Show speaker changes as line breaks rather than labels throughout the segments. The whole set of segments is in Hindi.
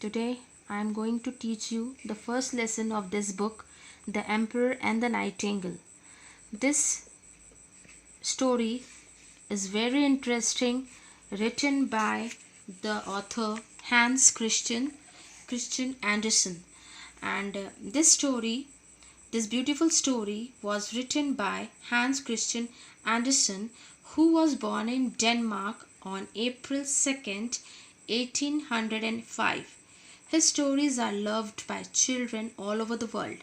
Today I am going to teach you the first lesson of this book, The Emperor and the Nightingale. This story is very interesting, written by the author Hans Christian Andersen. And this beautiful story was written by Hans Christian Andersen, who was born in Denmark on April 2nd, 1805. His stories are loved by children all over the world.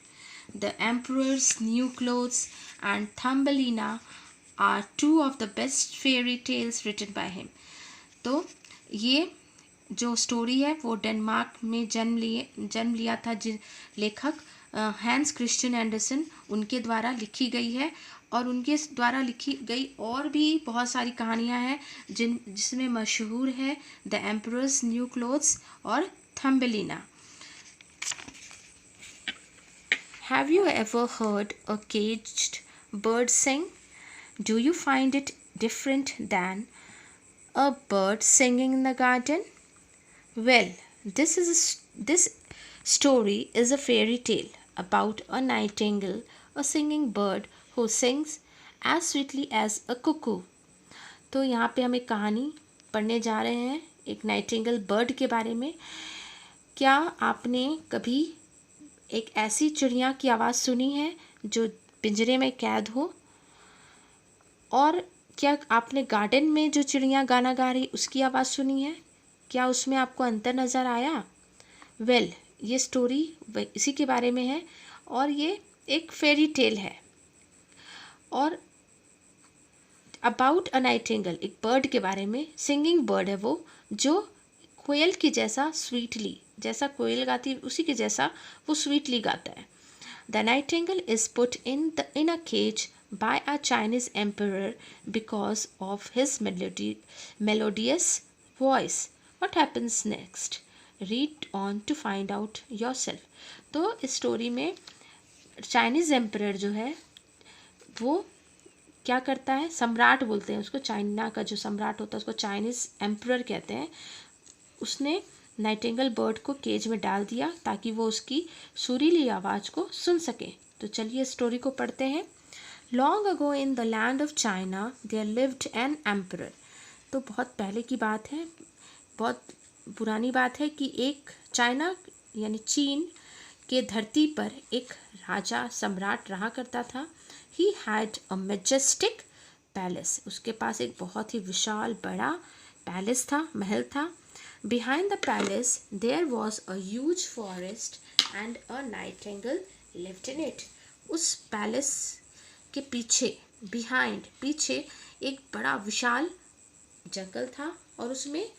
The Emperor's New Clothes and Thumbelina are two of the best fairy tales written by him. तो ये जो स्टोरी है वो डेनमार्क में जन्म लिया था लेखक हैंस क्रिश्चियन एंडरसन, उनके द्वारा लिखी गई है। और उनके द्वारा लिखी गई और भी बहुत सारी कहानियाँ हैं जिसमें मशहूर है द एम्परर्स न्यू क्लोथ्स और थम्बेलिना। Have you ever heard a caged bird sing? Do you find it different than a bird singing in the garden? Well, this story is a fairy tale about a nightingale, a singing bird who sings as sweetly as a cuckoo. तो यहाँ पे हम एक कहानी पढ़ने जा रहे हैं एक नाइटिंगेल बर्ड के बारे में। क्या आपने कभी एक ऐसी चिड़िया की आवाज़ सुनी है जो पिंजरे में कैद हो? और क्या आपने गार्डन में जो चिड़िया गाना गा रही उसकी आवाज़ सुनी है? क्या उसमें आपको अंतर नज़र आया? वेल, ये स्टोरी इसी के बारे में है और ये एक फेरी टेल है। और अबाउट अ नाइटिंगेल, एक बर्ड के बारे में। सिंगिंग बर्ड है वो, जो कोयल की जैसा स्वीटली, जैसा कोयल गाती है उसी के जैसा वो स्वीटली गाता है। The nightingale is put in a cage by a Chinese emperor because of his melodious voice. What happens next? Read on to find out yourself. तो इस स्टोरी में चाइनीज़ एम्परर जो है वो क्या करता है, सम्राट बोलते हैं उसको, चाइना का जो सम्राट होता है उसको चाइनीज़ एम्परर कहते हैं। उसने नाइटिंगेल बर्ड को केज में डाल दिया ताकि वो उसकी सुरीली आवाज़ को सुन सके। तो चलिए स्टोरी को पढ़ते हैं। Long ago in the land of China there lived an emperor. तो बहुत पहले की बात है, बहुत पुरानी बात है कि एक चाइना यानी चीन के धरती पर एक राजा सम्राट रहा करता था। He had a majestic palace. उसके पास एक बहुत ही विशाल बड़ा पैलेस था, महल था। Behind the palace there was a huge forest and a nightingale lived in it. उस पैलेस के पीछे एक बड़ा विशाल जंगल था और उसमें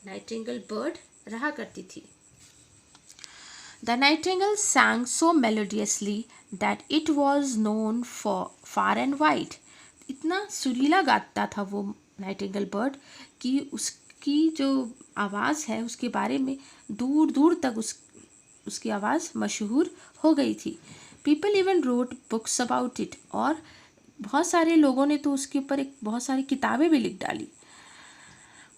नाइटिंगेल बर्ड रहा करती थी। The nightingale sang so melodiously that it was known for far and wide. इतना सुरीला गाता था वो नाइटिंगेल बर्ड कि उसकी जो आवाज़ है उसके बारे में दूर दूर तक उसकी आवाज़ मशहूर हो गई थी। People even wrote books about it, और बहुत सारे लोगों ने तो उसके ऊपर एक बहुत सारी किताबें भी लिख डाली।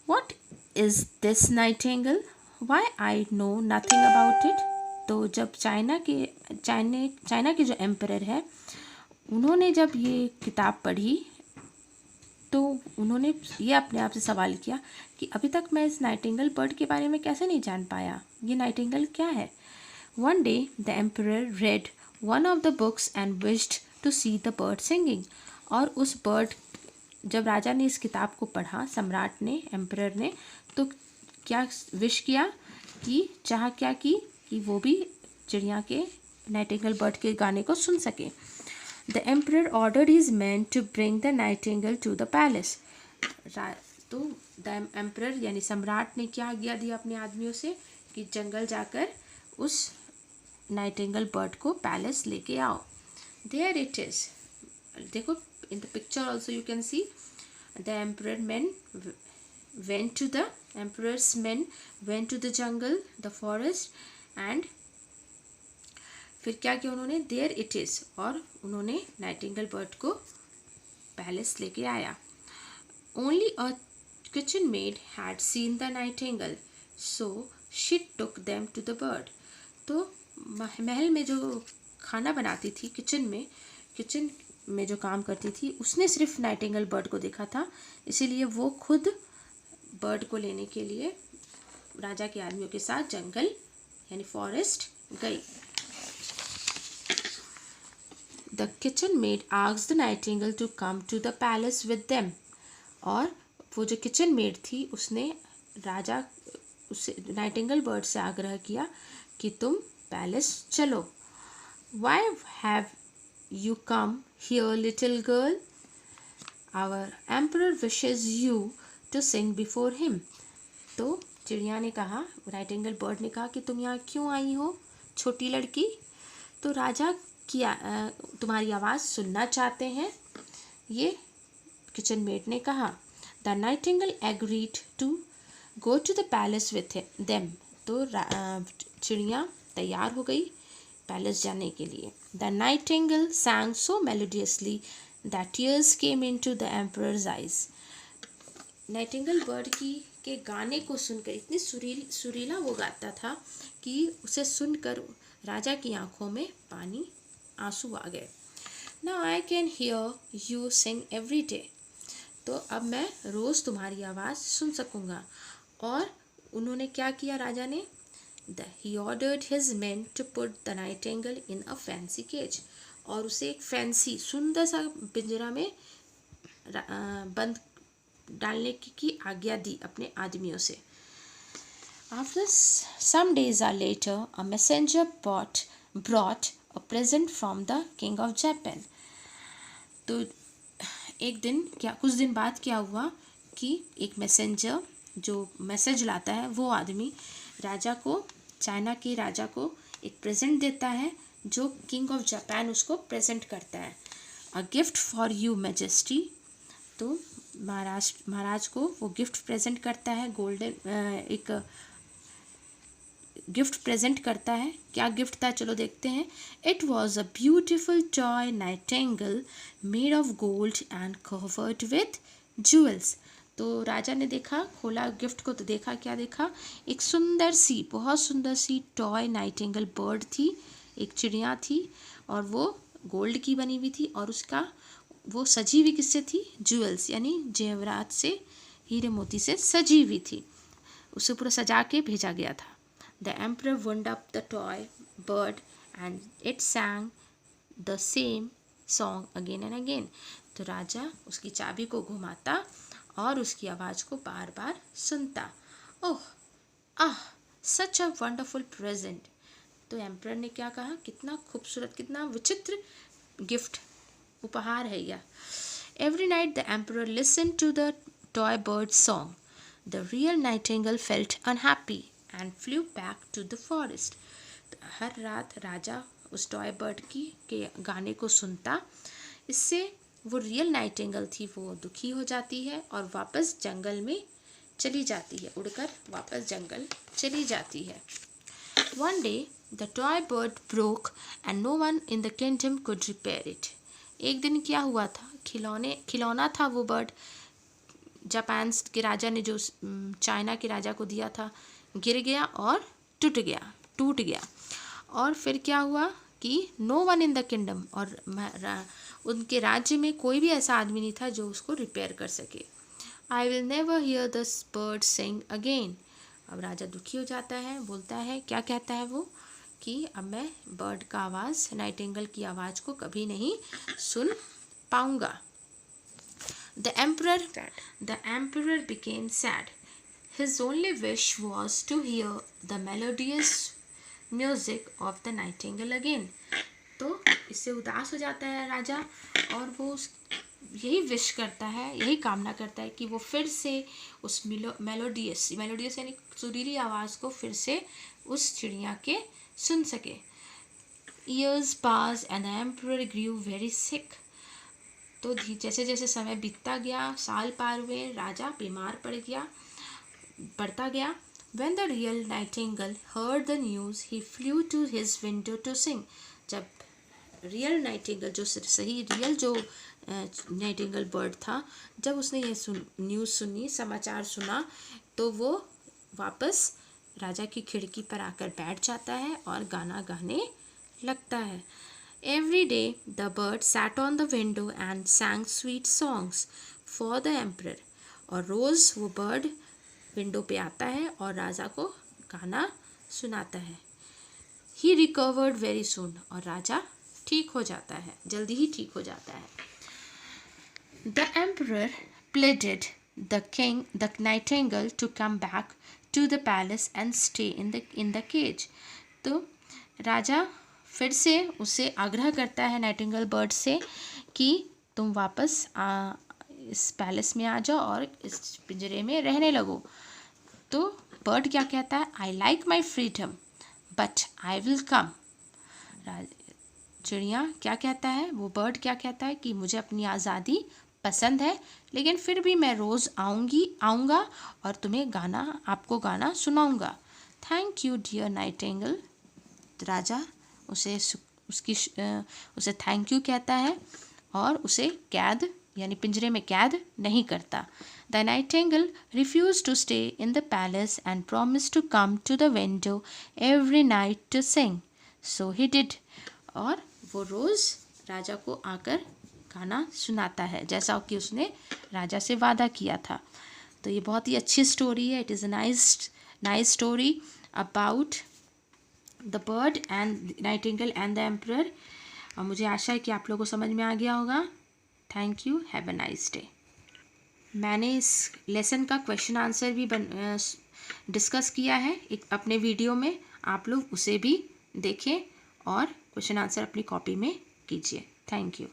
What is this nightingale? Why I know nothing about it. तो जब चाइना के जो एम्परर है उन्होंने जब ये किताब पढ़ी तो उन्होंने ये अपने आप से सवाल किया कि अभी तक मैं इस नाइटिंगेल बर्ड के बारे में कैसे नहीं जान पाया, ये नाइटिंगेल क्या है। One day the emperor red one of the books and wished to see the bird singing. और उस बर्ड, जब राजा ने इस किताब को पढ़ा, सम्राट ने, एम्परर ने, तो क्या विश किया कि वो भी चिड़िया के नाइटिंगेल बर्ड के गाने को सुन सके। The emperor ordered his man to bring the nightingale to the palace. तो द एम्परर यानी सम्राट ने क्या आज्ञा दिया अपने आदमियों से कि जंगल जाकर उस नाइटिंगेल बर्ड को पैलेस लेके आओ। देयर इट इज, देखो in the picture also you can see the emperor's men went to the jungle, the forest, and फिर क्या किया उन्होंने, देयर इट इज, और उन्होंने नाइटिंगेल बर्ड को पैलेस लेके आया। Only a kitchen maid had seen the nightingale, so she took them to the bird. तो महल में जो खाना बनाती थी, किचन में जो काम करती थी, उसने सिर्फ नाइटिंगेल बर्ड को देखा था, इसीलिए वो खुद बर्ड को लेने के लिए राजा के आदमियों के साथ जंगल यानी फॉरेस्ट गई। The kitchen maid asked the nightingale to come to the palace with them. और वो जो किचन मेड थी उसने उससे नाइटिंगेल बर्ड से आग्रह किया कि तुम पैलेस चलो। Why have you come here little girl, our emperor wishes you to sing before him. तो चिड़िया ने कहा, नाइटिंगेल बर्ड ने कहा कि तुम यहाँ क्यों आई हो छोटी लड़की। तो राजा की तुम्हारी आवाज़ सुनना चाहते हैं, ये किचन मेड ने कहा। The nightingale agreed to go to the palace with them. तो चिड़िया तैयार हो गई पैलेस जाने के लिए। The nightingale sang so melodiously that tears came into the emperor's eyes। Nightingale bird के गाने को सुनकर इतनी सुरीला वो गाता था कि उसे सुनकर राजा की आंखों में आंसू आ गए। Now I can hear you sing every day। तो अब मैं रोज़ तुम्हारी आवाज़ सुन सकूँगा। और उन्होंने क्या किया राजा ने? He ordered his men to put the nightingale in a fancy cage। और उसे एक फैंसी सुंदर सा पिंजरा में बंद डालने की आज्ञा दी अपने आदमियों से। After some days later, a messenger brought a present from the king of Japan। तो कुछ दिन बाद क्या हुआ कि एक मैसेंजर जो मैसेज लाता है वो आदमी चाइना के राजा को एक प्रेजेंट देता है, जो किंग ऑफ जापान उसको प्रेजेंट करता है। A gift for you majesty. तो महाराज को वो गिफ्ट प्रेजेंट करता है, एक गिफ्ट प्रेजेंट करता है। क्या गिफ्ट था, चलो देखते हैं। It was a beautiful toy Nightingale made of gold and covered with jewels. तो राजा ने देखा, खोला गिफ्ट को तो देखा, क्या देखा? एक बहुत सुंदर सी टॉय नाइटिंगेल बर्ड थी, एक चिड़िया थी, और वो गोल्ड की बनी हुई थी, और वो सजी हुई किससे थी? ज्वेल्स यानी जेवरात से, हीरे मोती से सजी हुई थी। उसे पूरा सजा के भेजा गया था। The emperor wound up the toy bird and it sang the same song again and again. तो राजा उसकी चाबी को घुमाता और उसकी आवाज़ को बार बार सुनता। ओह सच अ वंडरफुल प्रेजेंट। तो एम्परर ने क्या कहा, कितना खूबसूरत, कितना विचित्र गिफ्ट, उपहार है यह। Every night the emperor listen to the toy bird song. The real nightingale felt unhappy and flew back to the forest. हर रात राजा उस टॉय बर्ड के गाने को सुनता। इससे वो रियल नाइटिंगेल थी, वो दुखी हो जाती है और वापस जंगल में चली जाती है, उड़कर वापस जंगल चली जाती है। One day the toy bird broke and no one in the kingdom could repair it। एक दिन क्या हुआ था, खिलौना था वो बर्ड, जापान के राजा ने जो चाइना के राजा को दिया था, गिर गया और टूट गया। और फिर क्या हुआ कि no one in the kingdom, और उनके राज्य में कोई भी ऐसा आदमी नहीं था जो उसको रिपेयर कर सके। I will never hear this bird sing again. अब राजा दुखी हो जाता है, बोलता है, क्या कहता है वो, कि अब मैं बर्ड का आवाज़, नाइटिंगेल की आवाज़ को कभी नहीं सुन पाऊंगा। The emperor became sad। His only wish was to hear the melodious music of the nightingale again। तो इससे उदास हो जाता है राजा, और वो यही विश करता है, यही कामना करता है कि वो फिर से उस मेलोडियस यानी सुरीली आवाज़ को फिर से उस चिड़िया के सुन सके। Years passed and the emperor grew very sick। तो जैसे जैसे समय बीतता गया, साल पार हुए, राजा बीमार पड़ता गया। When the real nightingale heard the news, he flew to his window to sing। जब रियल नाइटिंगेल जो नाइटिंगेल बर्ड था, जब उसने ये न्यूज़ सुनी, समाचार सुना, तो वो वापस राजा की खिड़की पर आकर बैठ जाता है और गाना गाने लगता है। Every day the bird sat on the window and sang sweet songs for the emperor. और रोज़ वो बर्ड विंडो पे आता है और राजा को गाना सुनाता है। ही रिकवर्ड वेरी सून। और राजा ठीक हो जाता है, जल्दी ही ठीक हो जाता है। The emperor pleaded the king the nightingale to come back to the palace and stay in the cage. तो राजा फिर से उससे आग्रह करता है नाइटिंगेल बर्ड से कि तुम वापस इस पैलेस में आ जाओ और इस पिंजरे में रहने लगो। तो बर्ड क्या कहता है? I like my freedom but I will come. चिड़िया क्या कहता है? वो बर्ड क्या कहता है कि मुझे अपनी आज़ादी पसंद है, लेकिन फिर भी मैं रोज़ आऊँगा और तुम्हें आपको गाना सुनाऊँगा। Thank you dear nightingale. राजा उसे थैंक यू कहता है और उसे कैद यानी पिंजरे में कैद नहीं करता। The nightingale refuse to stay in the palace and promise to come to the window every night to sing. So he did. और वो रोज़ राजा को आकर गाना सुनाता है जैसा कि उसने राजा से वादा किया था। तो ये बहुत ही अच्छी स्टोरी है। It is a nice story about the bird and Nightingale and the emperor. और मुझे आशा है कि आप लोगों को समझ में आ गया होगा। Thank you, have a nice day. मैंने इस लेसन का क्वेश्चन आंसर भी डिस्कस किया है एक अपने वीडियो में। आप लोग उसे भी देखें और क्वेश्चन आंसर अपनी कॉपी में कीजिए। Thank you.